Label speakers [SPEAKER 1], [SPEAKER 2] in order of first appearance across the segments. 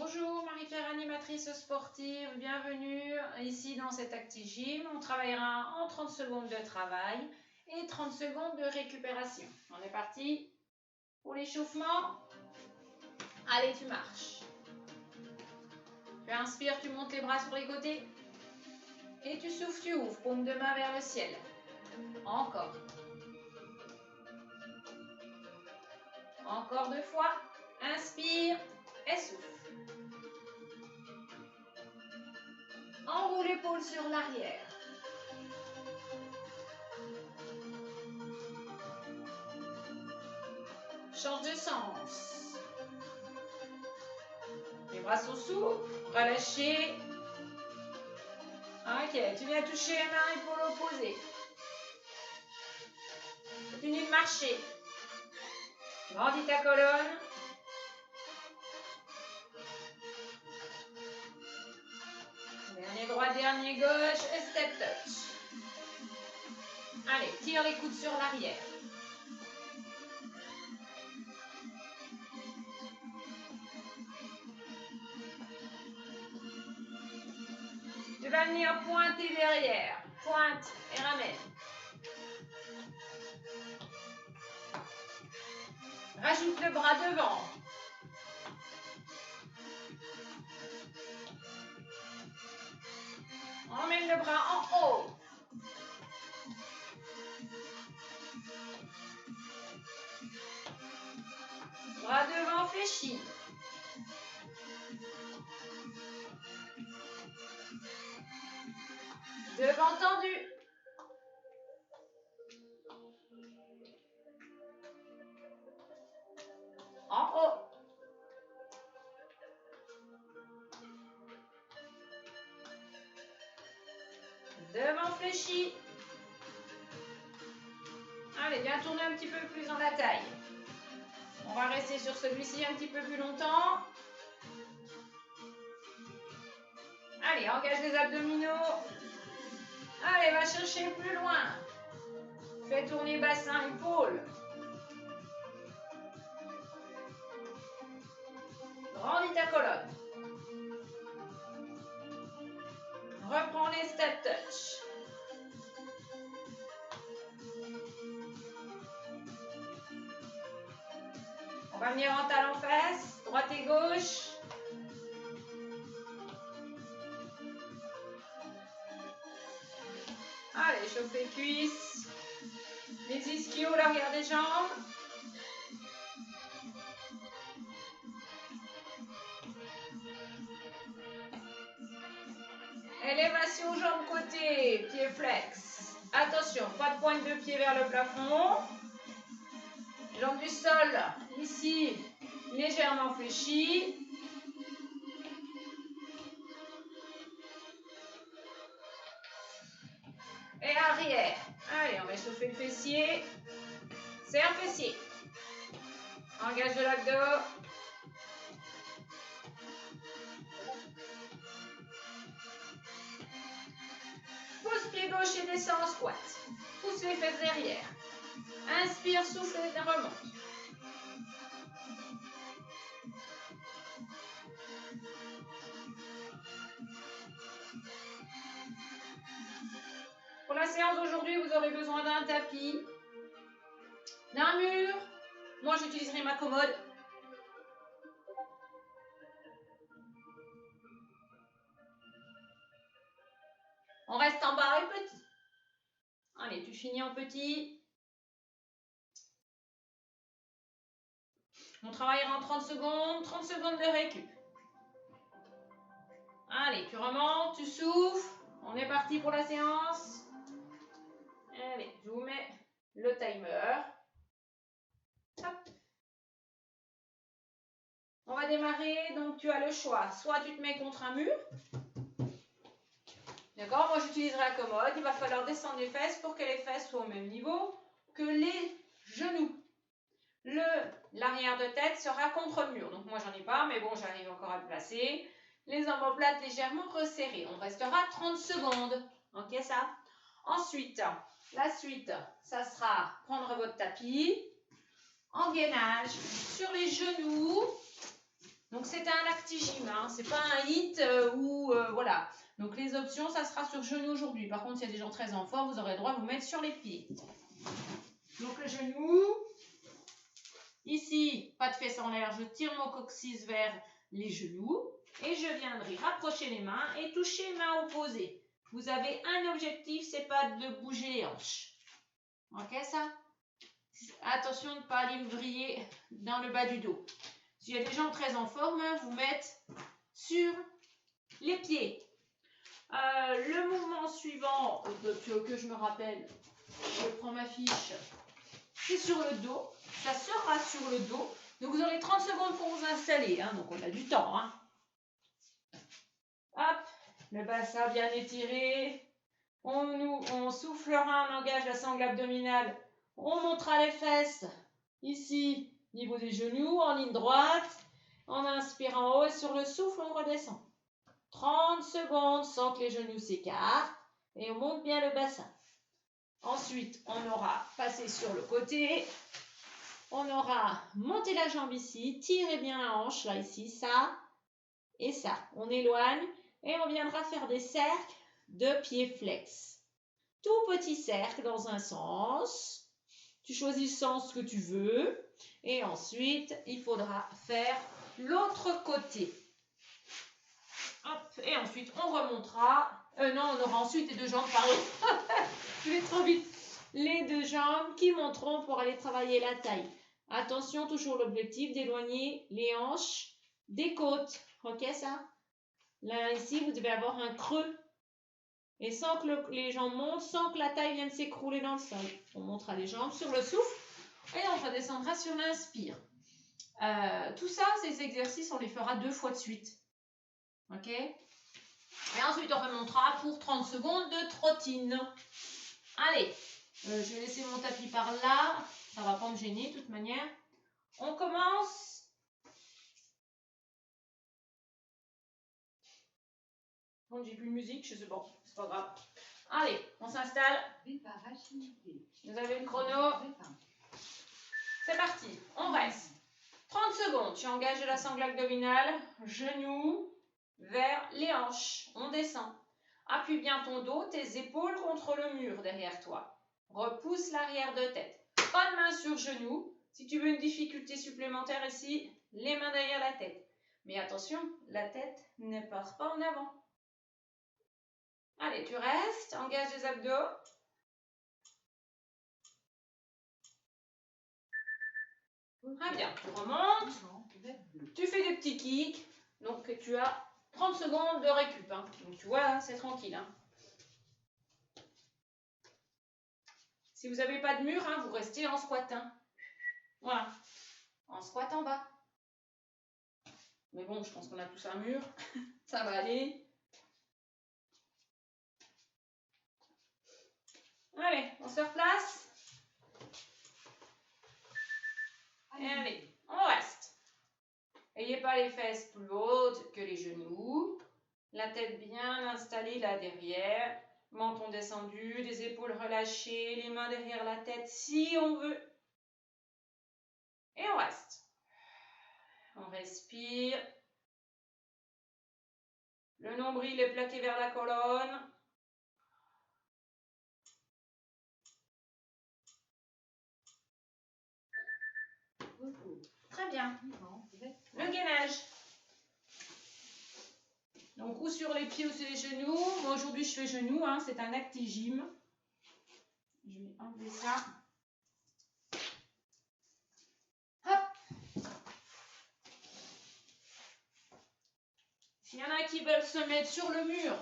[SPEAKER 1] Bonjour, Marie-Claire, animatrice sportive, bienvenue ici dans cet ActiGym. On travaillera en 30 secondes de travail et 30 secondes de récupération. On est parti pour l'échauffement. Allez, tu marches. Tu inspires, tu montes les bras sur les côtés. Et tu souffles, tu ouvres, paume de main vers le ciel. Encore. Encore 2 fois. Inspire et souffle. Enroule l'épaule sur l'arrière. Change de sens. Les bras sont souples, relâchés. Ok, tu viens toucher les mains, épaule opposée. Continue de marcher. Grandis ta colonne. Dernier droit, dernier gauche, et step touch. Allez, tire les coudes sur l'arrière. Tu vas venir pointer derrière. Pointe et ramène. Rajoute le bras devant. Emmène le bras en haut. Bras devant fléchis. Devant tendu. En haut. Devant fléchi. Allez, viens tourner un petit peu plus dans la taille. On va rester sur celui-ci un petit peu plus longtemps. Allez, engage les abdominaux. Allez, va chercher plus loin. Fais tourner bassin, épaule. Grandis ta colonne. Reprends les step touch. On va venir en talon fesse, droite et gauche. Allez, chauffe les cuisses. Les ischios, l'arrière des jambes. Élévation jambes côté, pied flex. Attention, pas de pointe de pied vers le plafond. Jambes du sol, ici, légèrement fléchies. Et arrière. Allez, on va chauffer le fessier. Serre fessier. Engage de l'abdos. Pousse pied gauche et descend en squat. Pousse les fesses derrière. Inspire, souffle et remonte. Pour la séance d'aujourd'hui, vous aurez besoin d'un tapis, d'un mur. Moi, j'utiliserai ma commode. On reste en bas et petit. Allez, tu finis en petit. On travaillera en 30 secondes de récup. Allez, tu remontes, tu souffles. On est parti pour la séance. Allez, je vous mets le timer. Hop. On va démarrer, donc tu as le choix. Soit tu te mets contre un mur. D'accord, moi j'utiliserai la commode. Il va falloir descendre les fesses pour que les fesses soient au même niveau que les genoux. L'arrière de tête sera contre le mur. Donc moi j'en ai pas, mais bon, j'arrive encore à le placer. Les omoplates légèrement resserrées. On restera 30 secondes. Ok ça? Ensuite, la suite, ça sera prendre votre tapis, en gainage, sur les genoux. Donc c'est un actigym, hein, c'est pas un hit ou voilà. Donc les options, ça sera sur genou aujourd'hui. Par contre, s'il y a des gens très en forme, vous aurez le droit de vous mettre sur les pieds. Donc le genou, ici, pas de fesses en l'air, je tire mon coccyx vers les genoux et je viendrai rapprocher les mains et toucher main opposée. Vous avez un objectif, c'est pas de bouger les hanches. Ok ça? Attention de ne pas aller vriller dans le bas du dos. S'il y a des gens très en forme, vous mettez sur les pieds. Le mouvement suivant que je me rappelle, je prends ma fiche, c'est sur le dos. Ça sera sur le dos. Donc vous aurez 30 secondes pour vous installer. Hein, donc on a du temps. Hein. Hop, le bassin bien étiré. On soufflera, on engage la sangle abdominale. On montera les fesses ici, niveau des genoux, en ligne droite. On inspire en haut et sur le souffle, on redescend. 30 secondes sans que les genoux s'écartent et on monte bien le bassin. Ensuite, on aura passé sur le côté. On aura monté la jambe ici, tirez bien la hanche, là, ici, ça et ça. On éloigne et on viendra faire des cercles de pieds flex. Tout petit cercle dans un sens. Tu choisis le sens que tu veux. Et ensuite, il faudra faire l'autre côté. Hop, et ensuite, on remontera. Non, on aura ensuite les deux jambes, pardon. Je vais trop vite. Les deux jambes qui monteront pour aller travailler la taille. Attention, toujours l'objectif d'éloigner les hanches des côtes. Ok, ça? Là, ici, vous devez avoir un creux. Et sans que les jambes montent, sans que la taille vienne s'écrouler dans le sol. On montera les jambes sur le souffle et on redescendra sur l'inspire. Tout ça, ces exercices, on les fera 2 fois de suite. Ok? Et ensuite, on remontera pour 30 secondes de trottine. Allez, je vais laisser mon tapis par là. Ça ne va pas me gêner de toute manière. On commence. Bon, j'ai plus de musique, je sais pas, c'est pas grave. Allez, on s'installe. Vous avez le chrono. C'est parti, on reste. 30 secondes, tu engages la sangle abdominale, genoux vers les hanches. On descend. Appuie bien ton dos, tes épaules contre le mur derrière toi. Repousse l'arrière de tête. Pas de main sur genou. Si tu veux une difficulté supplémentaire ici, les mains derrière la tête. Mais attention, la tête ne part pas en avant. Allez, tu restes, engage les abdos. Très bien, tu remontes, tu fais des petits kicks, donc tu as 30 secondes de récup. Hein. Donc tu vois, c'est tranquille. Hein. Si vous n'avez pas de mur, hein, vous restez en squat. Hein. Voilà, en squat en bas. Mais bon, je pense qu'on a tous un mur, ça va aller. Allez, on se replace. Et allez, on reste. N'ayez pas les fesses plus hautes que les genoux. La tête bien installée là derrière. Menton descendu, les épaules relâchées, les mains derrière la tête si on veut. Et on reste. On respire. Le nombril est plaqué vers la colonne. Très bien. Le gainage. Donc, ou sur les pieds ou sur les genoux. Moi, aujourd'hui, je fais genoux. Hein, c'est un actigym. Je vais enlever ça. Hop. S'il y en a qui veulent se mettre sur le mur,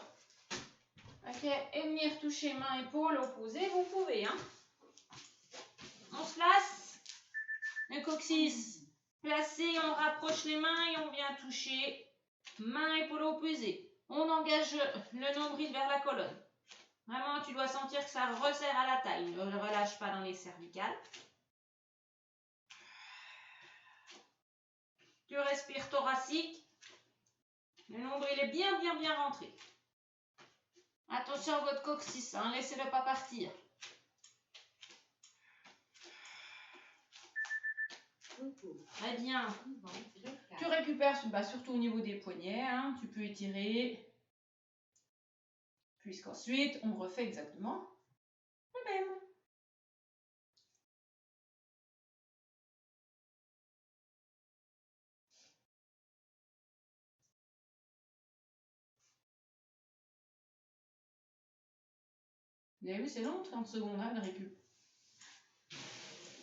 [SPEAKER 1] okay, et venir toucher main, épaule opposée, vous pouvez. Hein. On se place. Le coccyx placé, on rapproche les mains et on vient toucher main, épaule opposée. On engage le nombril vers la colonne. Vraiment, tu dois sentir que ça resserre à la taille. Ne relâche pas dans les cervicales. Tu respires thoracique. Le nombril est bien, bien, bien rentré. Attention à votre coccyx, hein, laissez-le pas partir. Très bien. Tu récupères surtout au niveau des poignets. Hein. Tu peux étirer. Puisqu'ensuite, on refait exactement le même. Vous avez vu, c'est long, 30 secondes, hein, de récup.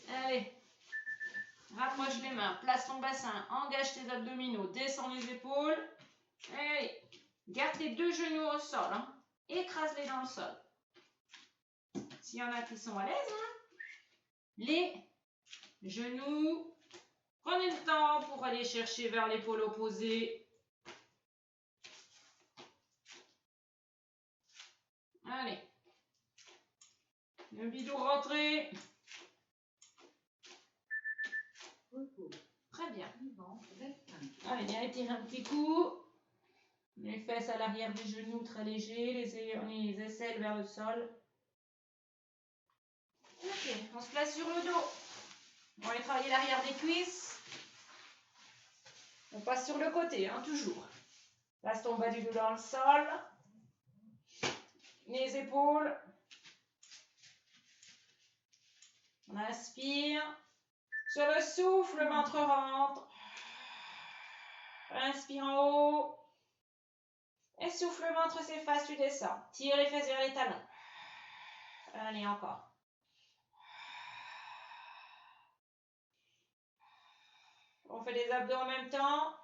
[SPEAKER 1] Allez. Rapproche les mains, place ton bassin, engage tes abdominaux, descends les épaules. Allez. Garde tes deux genoux au sol. Hein. Écrase-les dans le sol. S'il y en a qui sont à l'aise, hein, les genoux. Prenez le temps pour aller chercher vers l'épaule opposée. Allez. Le bidou rentré. Très bien. Allez, viens étirer un petit coup. Les fesses à l'arrière des genoux très légers, les aisselles vers le sol. Ok, on se place sur le dos. On va aller travailler l'arrière des cuisses. On passe sur le côté, hein, toujours. Place ton bas du dos dans le sol. Les épaules. On inspire. Sur le souffle, le ventre rentre. Inspire en haut. Et souffle, le ventre s'efface, tu descends. Tire les fesses vers les talons. Allez, encore. On fait des abdos en même temps.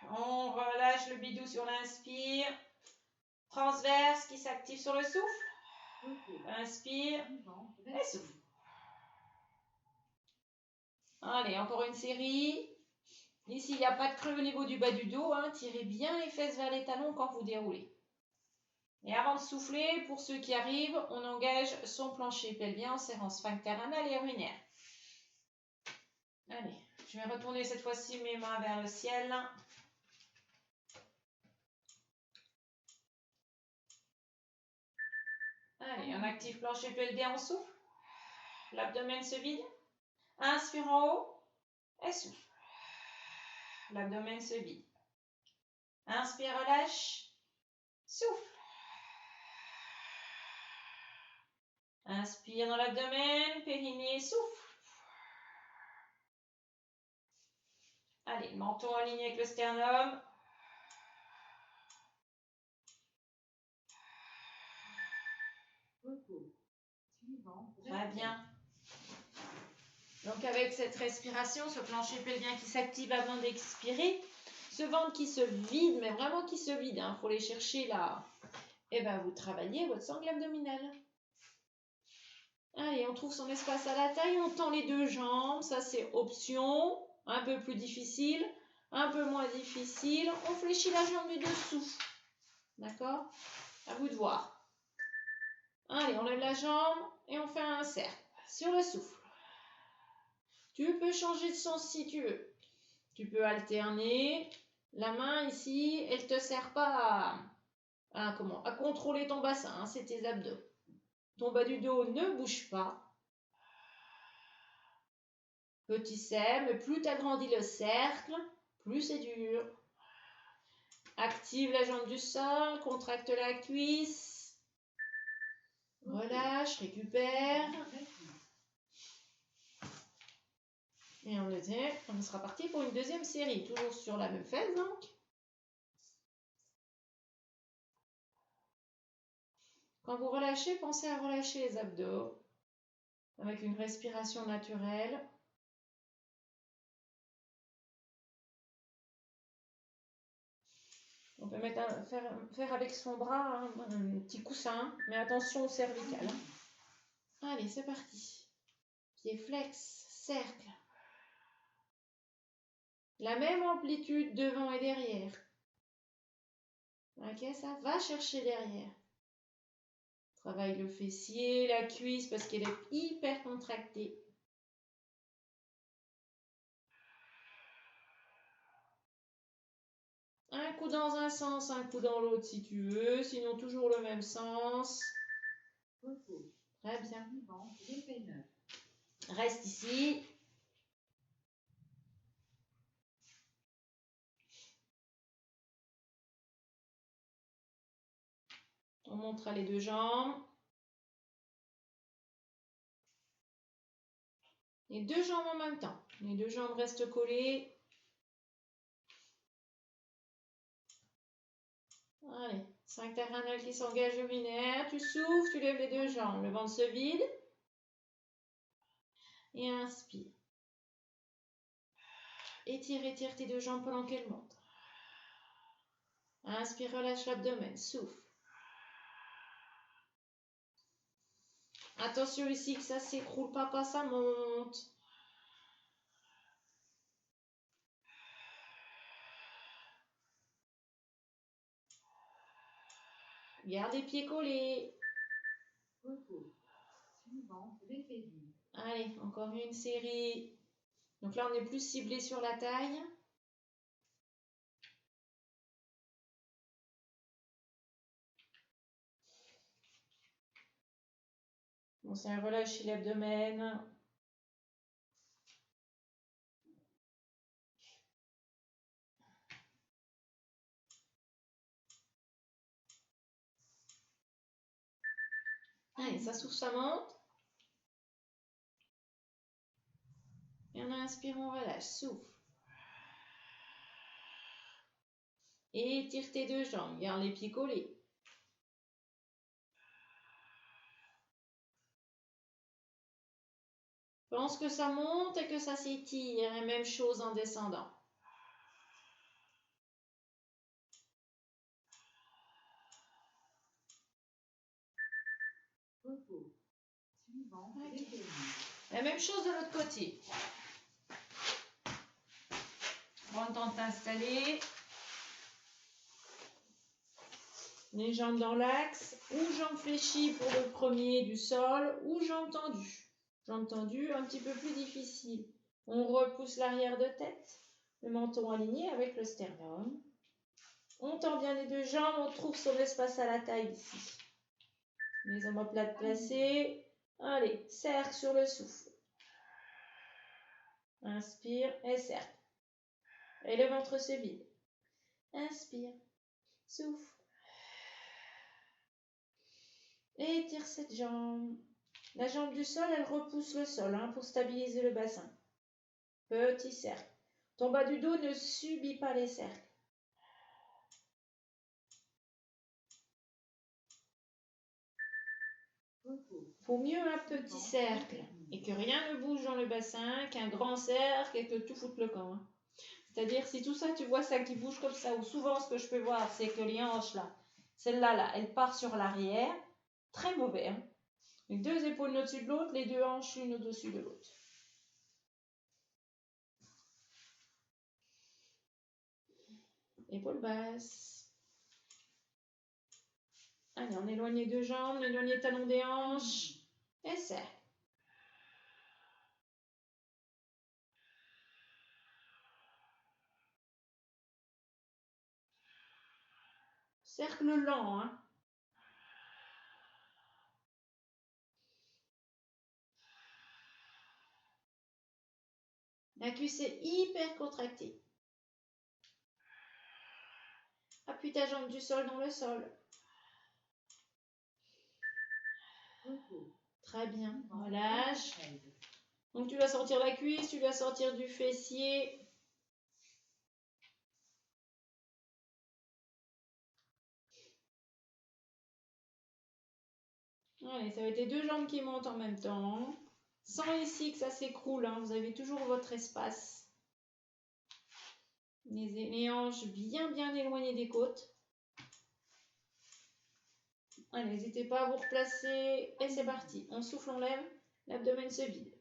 [SPEAKER 1] On relâche le bidou sur l'inspire. Transverse qui s'active sur le souffle. Inspire et souffle. Allez, encore une série. Ici, il n'y a pas de creux au niveau du bas du dos. Hein. Tirez bien les fesses vers les talons quand vous déroulez. Et avant de souffler, pour ceux qui arrivent, on engage son plancher pelvien en serrant sphincter anal et urinaire. Allez, je vais retourner cette fois-ci mes mains vers le ciel. Allez, on active plancher pelvien, on souffle. L'abdomen se vide. Inspire en haut et souffle. L'abdomen se vide. Inspire, relâche. Souffle. Inspire dans l'abdomen, périnée, souffle. Allez, menton aligné avec le sternum. Très bien. Donc avec cette respiration, ce plancher pelvien qui s'active avant d'expirer, ce ventre qui se vide, mais vraiment qui se vide, il faut les chercher là. Et bien vous travaillez votre sangle abdominale. Allez, on trouve son espace à la taille, on tend les deux jambes, ça c'est option, un peu plus difficile, un peu moins difficile. On fléchit la jambe du dessous, d'accord? À vous de voir. Allez, on lève la jambe et on fait un cercle sur le souffle. Tu peux changer de sens si tu veux. Tu peux alterner. La main ici, elle ne te sert pas à contrôler ton bassin, hein, c'est tes abdos. Ton bas du dos ne bouge pas. Petit cercle, plus tu agrandis le cercle, plus c'est dur. Active la jambe du sol, contracte la cuisse. Relâche, récupère. Et on sera parti pour une deuxième série, toujours sur la même fesse donc. Quand vous relâchez, pensez à relâcher les abdos avec une respiration naturelle. On peut faire avec son bras un petit coussin, mais attention au cervical. Allez, c'est parti. Pied flex, cercle. La même amplitude devant et derrière. Ok, ça va chercher derrière. Travaille le fessier, la cuisse parce qu'elle est hyper contractée. Un coup dans un sens, un coup dans l'autre si tu veux, sinon toujours le même sens. Très bien. Reste ici. On montre les deux jambes. Les deux jambes en même temps. Les deux jambes restent collées. Allez, sphincter anal qui s'engage urinaire. Tu souffles, tu lèves les deux jambes. Le ventre se vide. Et inspire. Étire, étire tes deux jambes pendant qu'elles montent. Inspire, relâche l'abdomen. Souffle. Attention ici que ça s'écroule pas quand ça monte. Garde les pieds collés. Allez, encore une série. Donc là, on est plus ciblé sur la taille. Bon, c'est un relâcher l'abdomen. Allez, ça souffle, ça monte. Et on inspire, on relâche. Souffle. Et étire tes deux jambes. Garde les pieds collés. Pense que ça monte et que ça s'étire. Et même chose en descendant. Okay. La même chose de l'autre côté. Prends le temps de t'installer. Les jambes dans l'axe, ou jambes fléchies pour le premier du sol, ou jambes tendues. Jambes tendues, un petit peu plus difficile. On repousse l'arrière de tête, le menton aligné avec le sternum. On tend bien les deux jambes, on trouve son espace à la taille ici. Les omoplates placées. Allez, cercle sur le souffle. Inspire et cercle. Et le ventre se vide. Inspire, souffle. Et étire cette jambe. La jambe du sol, elle repousse le sol pour stabiliser le bassin. Petit cercle. Ton bas du dos ne subit pas les cercles. Faut mieux un petit cercle et que rien ne bouge dans le bassin qu'un grand cercle et que tout foute le camp. C'est-à-dire, si tout ça, tu vois ça qui bouge comme ça, ou souvent ce que je peux voir, c'est que les hanches là, celle-là, là, elle part sur l'arrière. Très mauvais. Les deux épaules au-dessus de l'autre, les deux hanches l'une au-dessus de l'autre. Épaules basses. Allez, on éloigne les deux jambes, on éloigne les talons des hanches. Et cercle. Cercle lent, La cuisse est hyper contractée. Appuie ta jambe du sol dans le sol. Très bien. Relâche. Donc tu vas sortir la cuisse, tu vas sortir du fessier. Allez, ça va être les deux jambes qui montent en même temps. Sans ici que ça s'écroule, vous avez toujours votre espace. Les hanches bien éloignées des côtes. Allez, n'hésitez pas à vous replacer. Et c'est parti. On souffle, on lève. L'abdomen se vide.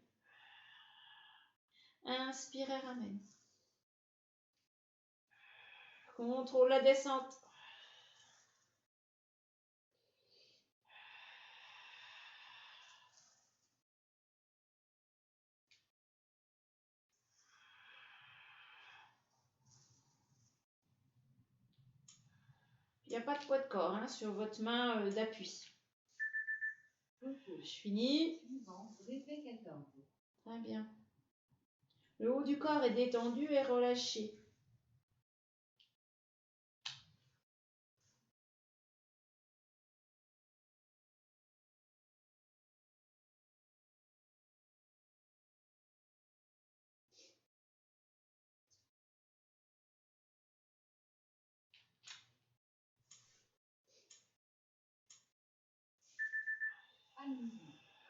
[SPEAKER 1] Inspire et ramène. Contrôle la descente. Il n'y a pas de poids de corps sur votre main d'appui. Je finis. Très bien. Le haut du corps est détendu et relâché.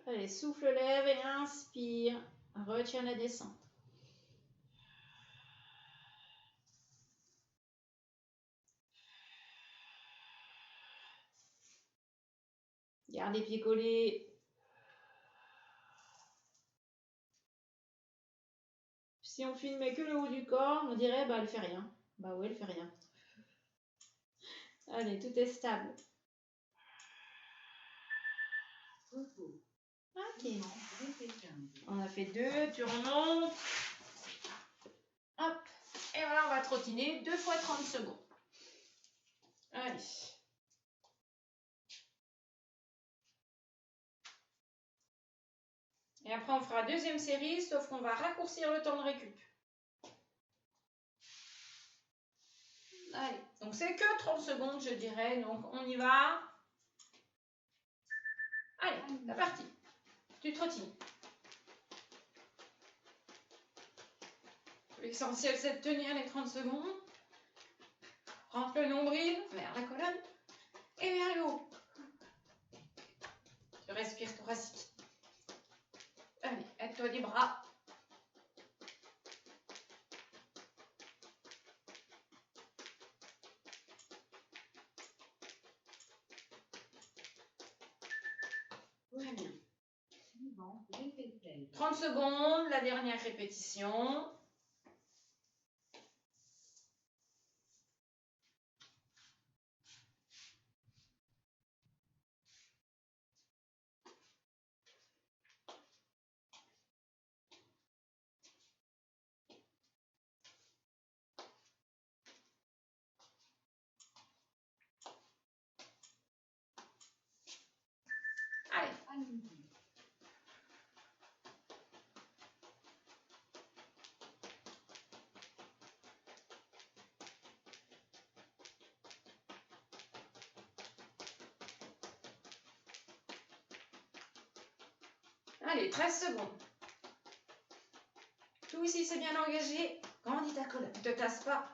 [SPEAKER 1] Allez, souffle, lève et inspire. Retiens la descente. Garde les pieds collés. Si on filmait que le haut du corps, on dirait bah elle fait rien. Bah oui, elle fait rien. Allez, tout est stable. Ok. On a fait 2, tu remontes. Hop. Et voilà, on va trottiner 2 fois 30 secondes. Allez. Et après, on fera deuxième série, sauf qu'on va raccourcir le temps de récup. Allez, donc c'est que 30 secondes, je dirais. Donc, on y va. Allez, c'est parti. Tu trottines. L'essentiel, c'est de tenir les 30 secondes. Rentre le nombril vers la colonne et vers le haut. Tu respires thoracique. Allez, aide-toi des bras. Très bien. 30 secondes, la dernière répétition. Allez. Allez, 13 secondes. Tout ici, c'est bien engagé. Grandis ta colonne. Ne te casse pas.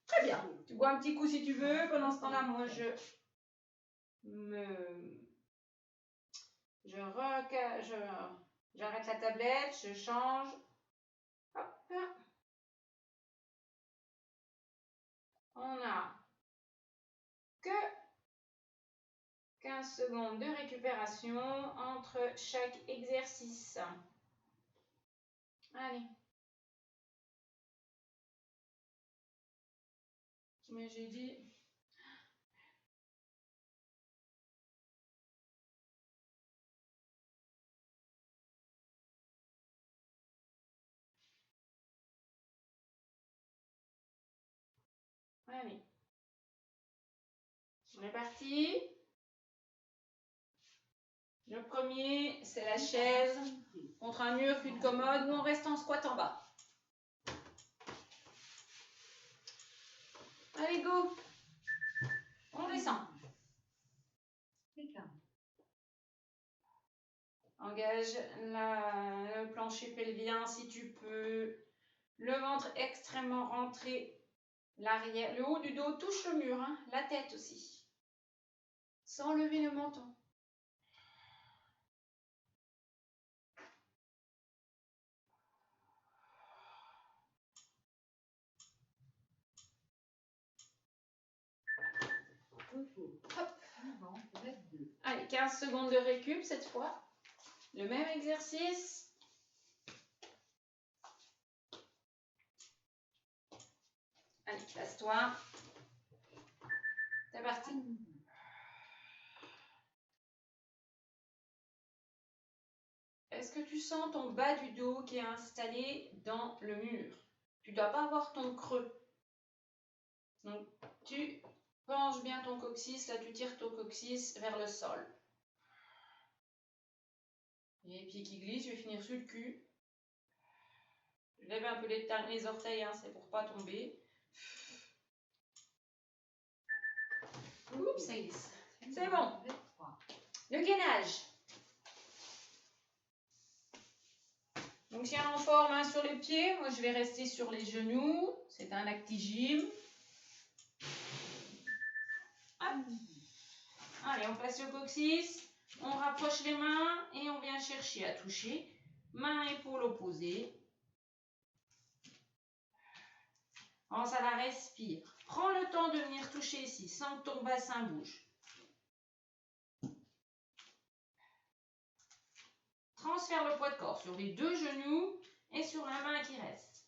[SPEAKER 1] Très bien. Tu bois un petit coup si tu veux. Pendant ce temps-là, moi, j'arrête la tablette, je change. Hop. On a que 15 secondes de récupération entre chaque exercice. Allez. Mais j'ai dit... Allez. On est parti. Le premier, c'est la chaise contre un mur, une commode. Nous, on reste en squat en bas. Allez, go. On descend. Engage le plancher pelvien si tu peux. Le ventre extrêmement rentré. L'arrière, le haut du dos touche le mur. Hein. La tête aussi. Sans lever le menton. Hop. Allez, 15 secondes de récup cette fois. Le même exercice. Allez, place-toi. C'est parti. Est-ce que tu sens ton bas du dos qui est installé dans le mur? Tu ne dois pas avoir ton creux. Donc, tu penches bien ton coccyx, là tu tires ton coccyx vers le sol. Et les pieds qui glissent, je vais finir sur le cul. Je lève un peu les orteils, hein, c'est pour pas tomber. Oups, ça glisse. C'est bon. Le gainage. Donc, si on forme main sur les pieds, moi je vais rester sur les genoux. C'est un actigym. Hop. Allez, on place le coccyx. On rapproche les mains et on vient chercher à toucher. Main, épaule opposée. Pense à la respire. Prends le temps de venir toucher ici sans que ton bassin bouge. Transfère le poids de corps sur les deux genoux et sur la main qui reste.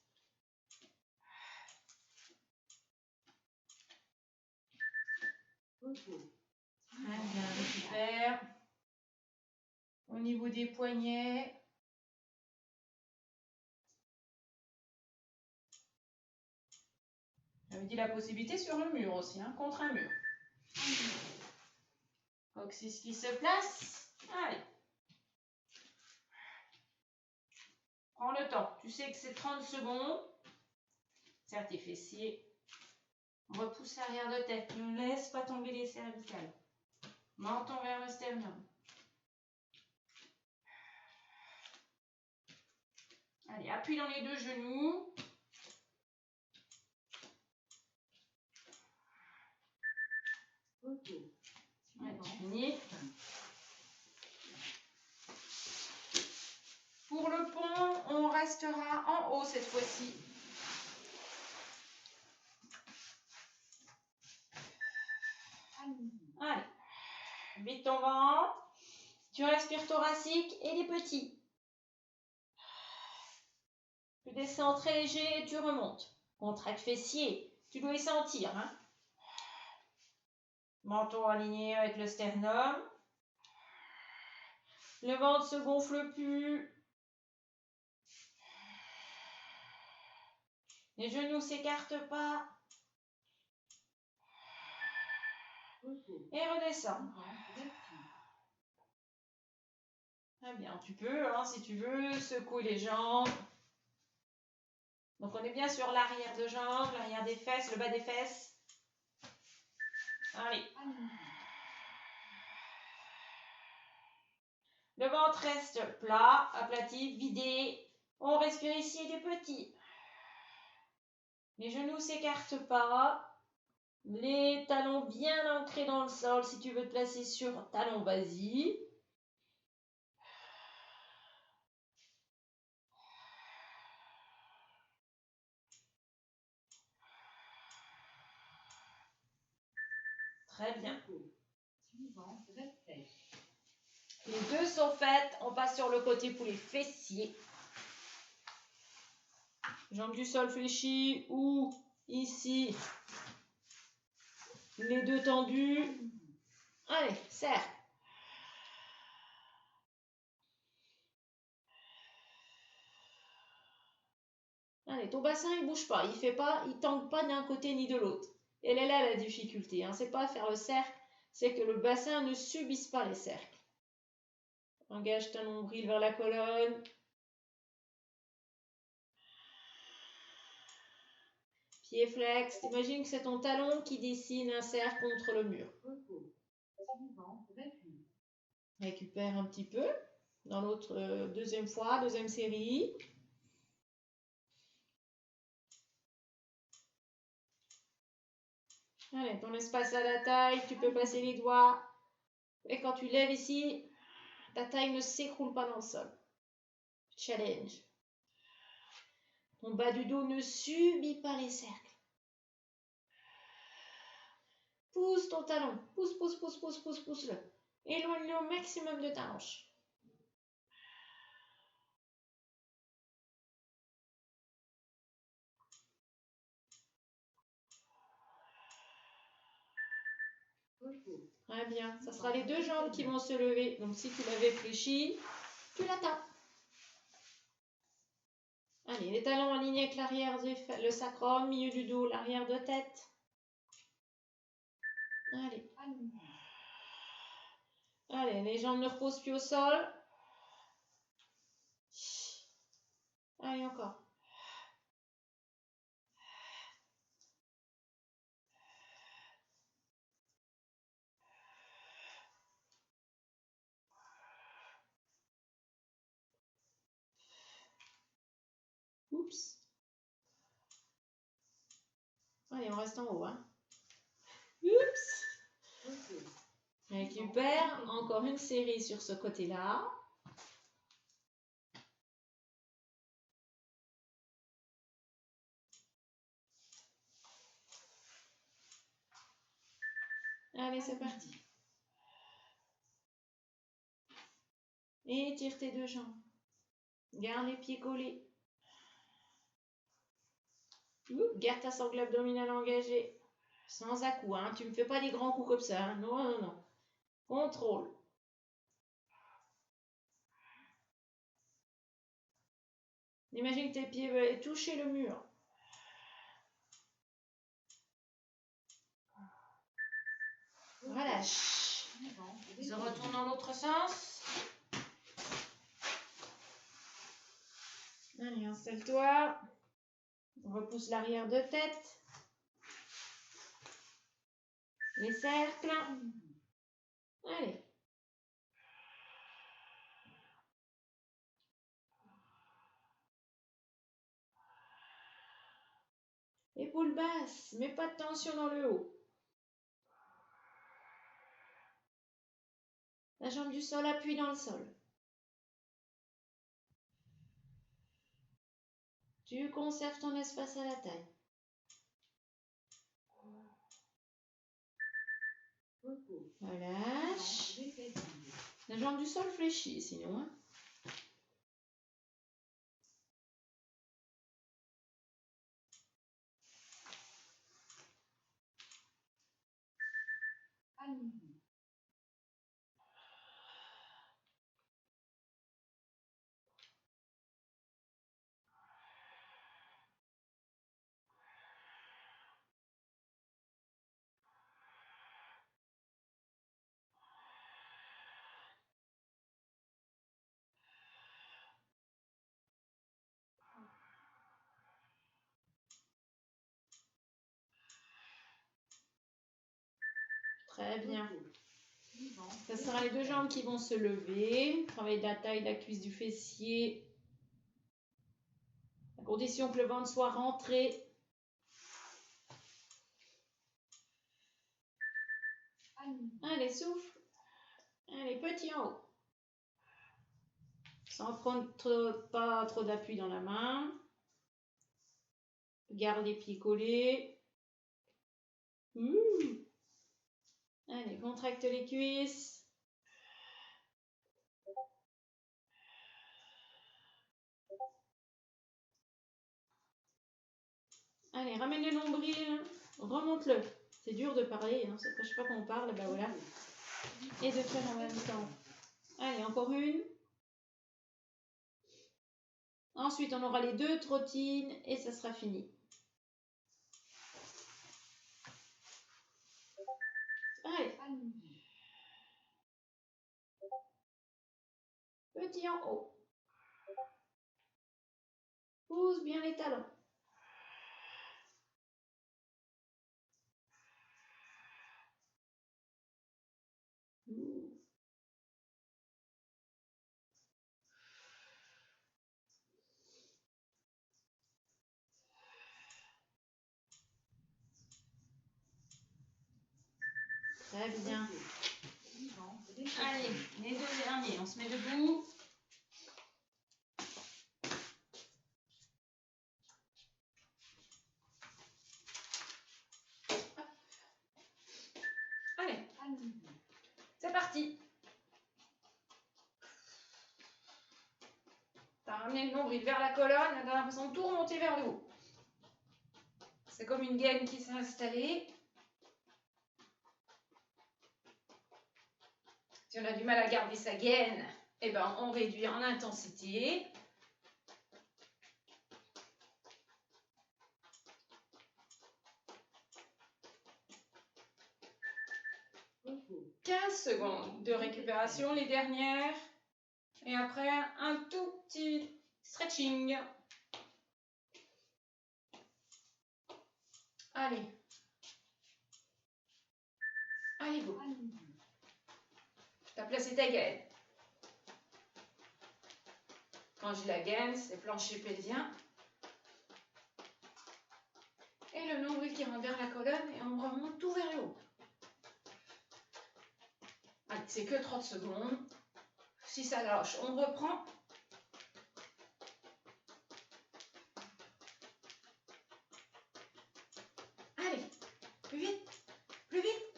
[SPEAKER 1] Très bien, récupère. Au niveau des poignets. J'avais dit la possibilité sur le mur aussi, hein, contre un mur. Coccyx qui se place. Allez. Prends le temps. Tu sais que c'est 30 secondes. Serre tes fessiers. Repousse l'arrière de tête. Ne laisse pas tomber les cervicales. Menton vers le sternum. Allez, appuie dans les deux genoux. Allez, fini. Pour le pont, on restera en haut cette fois-ci. Allez, vide ton ventre. Tu respires thoracique et les petits. Tu descends très léger et tu remontes. Contracte fessier. Tu dois y sentir. Hein? Menton aligné avec le sternum. Le ventre se gonfle plus. Les genoux s'écartent pas. Et redescends. Très bien, tu peux, hein, si tu veux, secouer les jambes. Donc on est bien sur l'arrière de jambes, l'arrière des fesses, le bas des fesses. Allez. Le ventre reste plat, aplati, vidé. On respire ici des petits. Les genoux s'écartent pas. Les talons bien ancrés dans le sol. Si tu veux te placer sur talon, vas-y. Très bien. Les deux sont faites. On passe sur le côté pour les fessiers. Jambes du sol fléchies ou ici. Les deux tendus. Allez, serre. Allez, ton bassin, il bouge pas. Il tangue pas d'un côté ni de l'autre. Elle est là la difficulté. Hein. C'est pas faire le cercle, c'est que le bassin ne subisse pas les cercles. Engage ton nombril vers la colonne. Pied flex. T'imagines que c'est ton talon qui dessine un cercle contre le mur. Récupère un petit peu. Dans l'autre deuxième fois, deuxième série. Allez, ton espace à la taille, tu peux passer les doigts. Et quand tu lèves ici, ta taille ne s'écroule pas dans le sol. Challenge. Ton bas du dos ne subit pas les cercles. Pousse ton talon. Pousse-le. Éloigne-le au maximum de ta hanche. Très bien. Ça sera les deux jambes qui vont se lever. Donc si tu l'avais fléchi, tu la tapes. Allez, les talons alignés avec l'arrière, le sacrum, milieu du dos, l'arrière de tête. Allez. Allez, les jambes ne reposent plus au sol. Allez, encore. Oups. Allez, on reste en haut. Hein. Oups. Récupère. Encore une série sur ce côté-là. Allez, c'est parti. Et tire tes deux jambes. Garde les pieds collés. Garde ta sangle abdominale engagée. Sans à-coups, hein. Tu ne me fais pas des grands coups comme ça. Hein. Non, non, non. Contrôle. Imagine que tes pieds veulent toucher le mur. Relâche. Se retourne dans l'autre sens. Allez, installe-toi. On repousse l'arrière de tête. Les cercles. Allez. Épaules basses, mais pas de tension dans le haut. La jambe du sol appuie dans le sol. Tu conserves ton espace à la taille. Relâche. La jambe du sol fléchit, sinon. Hein. Très bien. Ce sera les deux jambes qui vont se lever. Travailler la taille de la cuisse du fessier. À condition que le ventre soit rentré. Allez, souffle. Allez, petit en haut. Sans prendre pas trop d'appui dans la main. Garde les pieds collés. Allez, contracte les cuisses. Allez, ramène le nombril. Remonte-le. C'est dur de parler, hein. Je sais pas quand on parle, ben voilà. Et de faire en même temps. Allez, encore une. Ensuite, on aura les deux trottines et ça sera fini. Allez. Petit en haut. Pousse bien les talons. Très bien. Allez, les deux derniers, on se met debout. Allez, c'est parti. Tu as ramené le nombril vers la colonne, tu as l'impression de tout remonter vers le haut. C'est comme une gaine qui s'est installée. Si on a du mal à garder sa gaine, eh ben, on réduit en intensité. 15 secondes de récupération, les dernières. Et après, un tout petit stretching. Allez. Allez, go. Tu as placé ta gaine. Quand je dis la gaine, c'est plancher pelvien. Et le nombril qui rentre vers la colonne et on remonte tout vers le haut. Allez, c'est que 30 secondes. Si ça lâche, on reprend. Allez, plus vite, plus vite.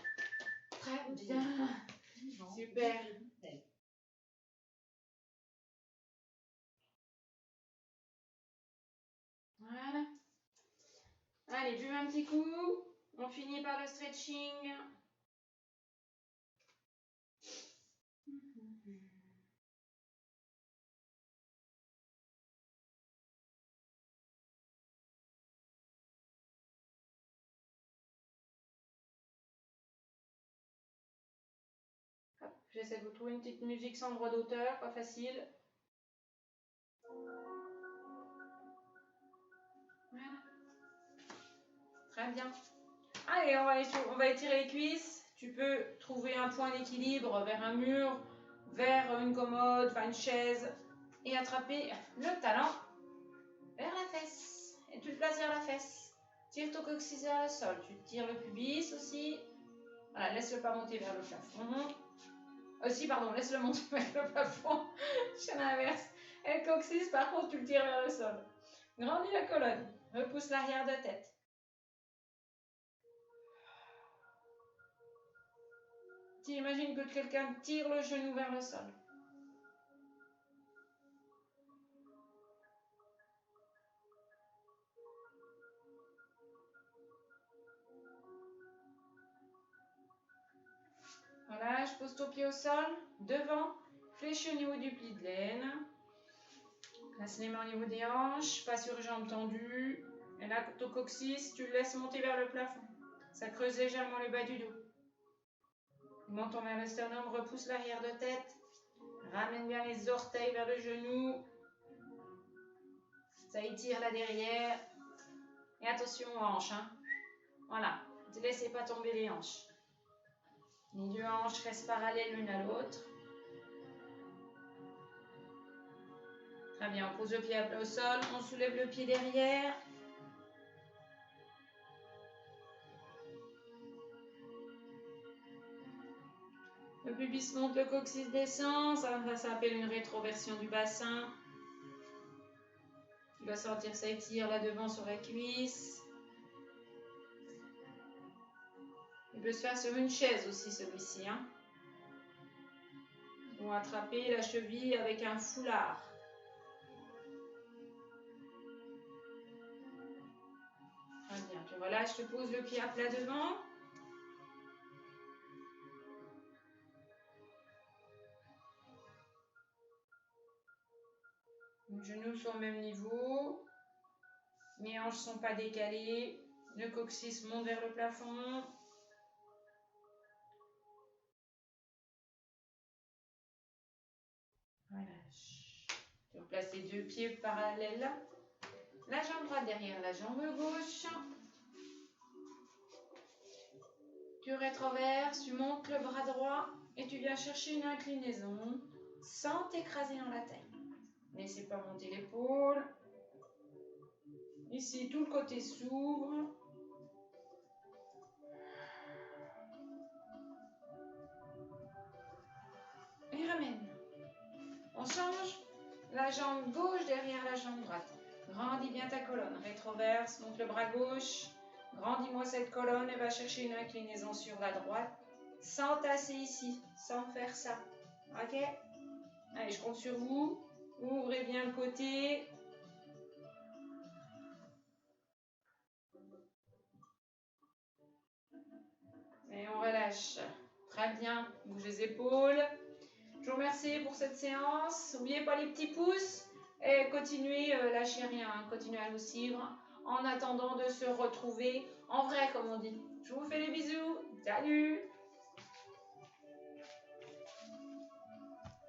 [SPEAKER 1] Très bien. Super. Voilà. Allez, buvez un petit coup. On finit par le stretching. J'essaie de vous trouver une petite musique sans droit d'auteur, pas facile. Voilà. Très bien. Allez, on va étirer les cuisses. Tu peux trouver un point d'équilibre vers un mur, vers une commode, enfin une chaise, et attraper le talon vers la fesse. Et tu le places vers la fesse. Tire ton coccyx vers le sol. Tu tires le pubis aussi. Voilà, laisse-le pas monter vers le plafond. Aussi, pardon, laisse-le monter vers le plafond. C'est l'inverse. Et le coccyx, par contre, tu le tires vers le sol. Grandis la colonne. Repousse l'arrière de tête. Tu imagines que quelqu'un tire le genou vers le sol. Voilà, je pose ton pied au sol, devant, fléchis au niveau du pli de laine. Place les mains au niveau des hanches, pas sur les jambes tendues. Et là, ton coccyx, tu le laisses monter vers le plafond. Ça creuse légèrement le bas du dos. Montons vers le sternum, repousse l'arrière de tête. Ramène bien les orteils vers le genou. Ça étire là derrière. Et attention aux hanches. Hein. Voilà, ne laissez pas tomber les hanches. Les deux hanches restent parallèles l'une à l'autre. Très bien, on pose le pied à plat au sol, on soulève le pied derrière. Le pubis monte, le coccyx descend, ça s'appelle une rétroversion du bassin. Tu vas sentir ça étire là devant sur la cuisse. Il peut se faire sur une chaise aussi celui-ci. Hein. Ou attraper la cheville avec un foulard. Très bien, tu relâches, tu poses le pied à plat devant. Les genoux sont au même niveau. Les hanches ne sont pas décalées. Le coccyx monte vers le plafond. Relâche. Tu replaces les deux pieds parallèles. La jambe droite derrière la jambe gauche. Tu rétroverses, tu montes le bras droit et tu viens chercher une inclinaison sans t'écraser dans la taille. Laissez pas monter l'épaule. Ici, tout le côté s'ouvre. Et ramène. On change la jambe gauche derrière la jambe droite. Grandis bien ta colonne. Rétroverse, monte le bras gauche. Grandis-moi cette colonne et va chercher une inclinaison sur la droite. Sans tasser ici, sans faire ça. Ok? Allez, je compte sur vous. Ouvrez bien le côté. Et on relâche. Très bien. Bouge les épaules. Je vous remercie pour cette séance. N'oubliez pas les petits pouces. Et continuez, lâchez rien. Continuez à nous suivre. En attendant de se retrouver en vrai, comme on dit. Je vous fais des bisous. Salut!